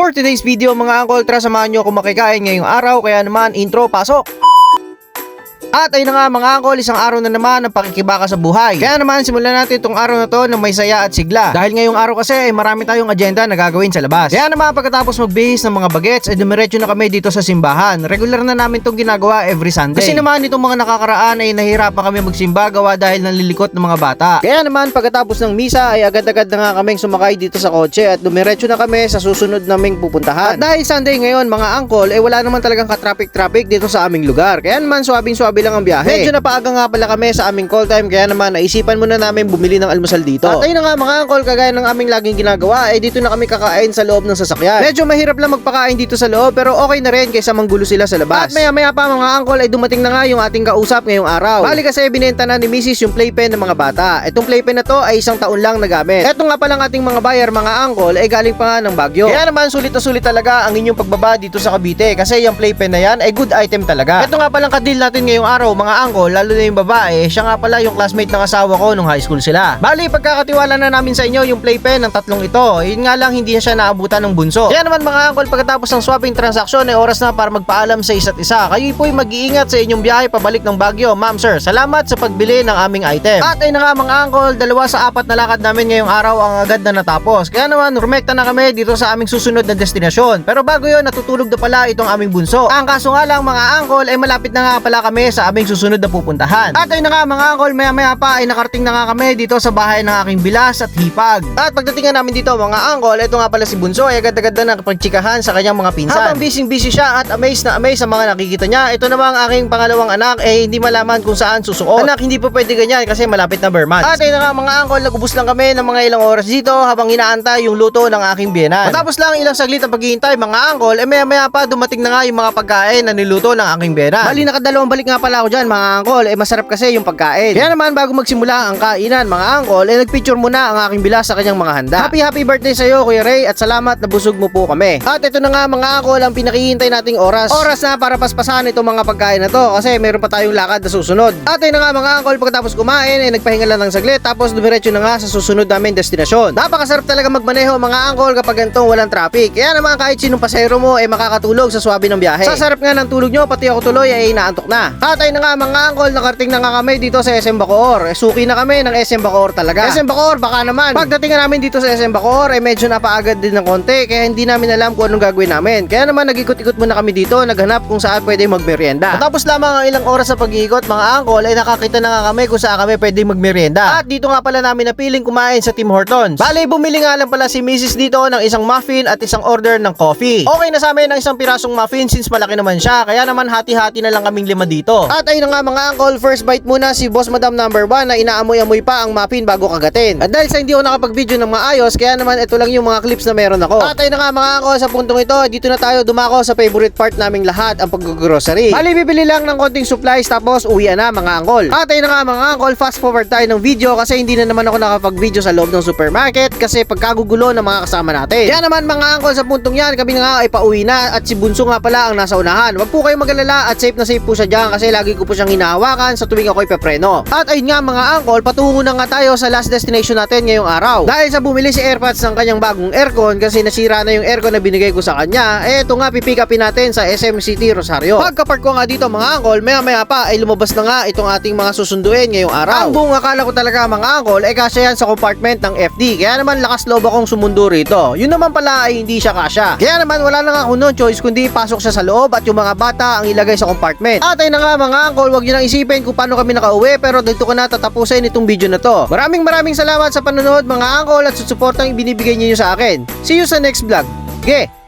For today's video mga uncle, tara samahan nyo ako makikain ngayong araw, kaya naman intro, pasok! At ayun na nga mga uncle, isang araw na naman ng pakikibaka sa buhay. Kaya naman simulan natin itong araw na to ng may saya at sigla. Dahil ngayong araw kasi ay marami tayong agenda na gagawin sa labas. Kaya naman pagkatapos magbihis ng mga bagets ay dumiretso na kami dito sa simbahan. Regular na namin itong ginagawa every Sunday. Kasi naman itong mga nakakaraan ay nahihirapan kami magsimba gawa dahil nalilikot ng mga bata. Kaya naman pagkatapos ng misa ay agad-agad na nga kaming sumakay dito sa kotse at dumiretso na kami sa susunod naming pupuntahan. At dahil Sunday ngayon mga uncle, wala naman talagang ka-traffic dito sa aming lugar. Kaya naman swabing-swabe lang ang biyahe. Medyo napaaga nga pala kami sa aming call time, kaya naman naisipan muna namin bumili ng almusal dito. At ayun na nga mga uncle, kagaya ng aming laging ginagawa, dito na kami kakain sa loob ng sasakyan. Medyo mahirap lang magpakain dito sa loob, pero okay na rin kaysa manggulo sila sa labas. At maya pa mga uncle ay dumating na nga yung ating kausap ngayong araw. Bali kasi binenta na ni Mrs. yung playpen ng mga bata. Itong playpen na to ay 1 taon lang nagamit. Eto nga palang ating mga buyer mga uncle ay galing pa nga ng Baguio. Kaya naman sulit na sulit talaga ang inyong pagbaba dito sa Cavite, kasi yung playpen na yan ay good item talaga. Eto nga palang kadil natin ngayong araw mga uncle, lalo na yung babae, siya nga pala yung classmate ng asawa ko nung high school sila. Bali, pagkakatiwala na namin sa inyo yung playpen ng tatlong ito. Yun nga lang, hindi na siya naabutan ng bunso. Kaya naman mga uncle, pagkatapos ng swapping transaction ay oras na para magpaalam sa isa't isa. Kayo po'y mag-iingat sa inyong biyahe pabalik ng Baguio. Ma'am sir, salamat sa pagbili ng aming item. At ay na nga mga uncle, 2 sa 4 na lakad namin ngayong araw ang agad na natapos. Kaya naman, rumekta na kami dito sa aming susunod na destinasyon. Pero bago yun, natutulog na pala itong aming bunso. Ang kaso nga lang mga uncle, ay malapit na nga pala kami sa aming susunod na pupuntahan. At ayun na nga mga uncle, maya pa ay nakarating na nga kami dito sa bahay ng aking bilas at hipag. At pagdating namin dito mga uncle, ito nga pala si bunso ay agad-agad na nakapagtsikahan sa kanyang mga pinsan. Habang busy siya at amazed na amazed sa mga nakikita niya, ito naman ang aking pangalawang anak hindi malaman kung saan susuot. Anak, hindi po pwede ganyan kasi malapit na bare months. At ayun na nga mga uncle, nagubos lang kami ng mga ilang oras dito habang inaantay yung luto ng aking biyenan. Matapos lang ilang saglit ang paghihintay mga uncle, maya pa dumating na nga yung mga pagkain na niluto ng aking biyenan. Bali, nakadalawang balik nga pala ako dyan mga uncle, masarap kasi yung pagkain. Kaya naman bago magsimula ang kainan mga uncle, nagpicture muna ang aking bilas sa kanyang mga handa. Happy birthday sa iyo Kuya Ray, at salamat na busog mo po kami. At ito na nga mga uncle ang pinakihintay nating oras. Oras na para paspasan itong mga pagkain na to kasi meron pa tayong lakad na susunod. At ito na nga mga uncle, pagkatapos kumain nagpahinga lang ng saglit tapos dumiretso na nga sa susunod namin destinasyon. Napakasarap talaga magmaneho mga uncle kapag ganitong walang traffic. Kaya naman kahit sinong pasahero mo makakatulog sa swabe ng biyahe. Sa sarap nga ng tulog nyo, pati ako tuloy ay inaantok na. At ayun na nga mga uncle, nakarating na nga kami dito sa SM Bacoor. Suki na kami ng SM Bacoor talaga. SM Bacoor baka naman. Pagdating namin dito sa SM Bacoor medyo napaagad din ng konti, kaya hindi namin alam kung anong gagawin namin. Kaya naman nag-ikot-ikot muna kami dito, naghanap kung saan pwede magmerienda. Tapos lamang ang ilang oras sa pag-iikot mga uncle ay nakakita na nga kami kung saan kami pwede magmerienda. At dito nga pala namin napiling kumain sa Tim Hortons. Bale, bumili nga lang pala si Mrs. dito ng isang muffin at isang order ng coffee. Okay na sa amin ng isang pirasong muffin since malaki naman siya, kaya naman hati-hati na lang kaming 5 dito. At ayun na nga mga uncle, first bite muna si Boss Madam number 1 na inaamoy-amoy pa ang muffin bago kagatin. At dahil sa hindi ako nakapag-video ng maayos, kaya naman ito lang yung mga clips na meron ako. At ayun na nga mga uncle, sa puntong ito, dito na tayo dumako sa favorite part naming lahat, ang pag-grocery. Bali, bibili lang ng konting supplies tapos uwian na mga uncle. At ayun na nga mga uncle, fast forward tayo ng video kasi hindi na naman ako nakapag-video sa loob ng supermarket kasi pagkagugulo ng mga kasama natin. Kaya naman mga uncle, sa puntong yan, kami na nga ay pauwi na at si Bunso nga pala ang nasa unahan. Wag po kayong mag-alala at safe na safe po siya dyan kasi lagi ko po siyang hinahawakan sa tuwing ako'y pepreno. At ayun nga mga uncle, patungo na nga tayo sa last destination natin ngayong araw. Dahil sa bumili si Airpods ng kanyang bagong aircon kasi nasira na yung aircon na binigay ko sa kanya, eto nga pipick upin natin sa SM City Rosario. Pagka-park ko nga dito mga uncle, maya pa ay lumabas na nga itong ating mga susunduin ngayong araw. Ang buong akala ko talaga mga uncle kasya yan sa compartment ng FD, kaya naman lakas loob akong sumundo rito. Yun naman pala ay hindi siya kasya. Kaya naman wala lang ako noon choice kundi pasok siya sa loob at yung mga bata ang ilagay sa compartment. At ayun na nga mga uncle, wag niyo nang isipin kung paano kami nakauwi, pero dito ko na tatapusin itong video na to. Maraming salamat sa panonood mga uncle at sa suportang ibinibigay niyo sa akin. See you sa next vlog. Okay.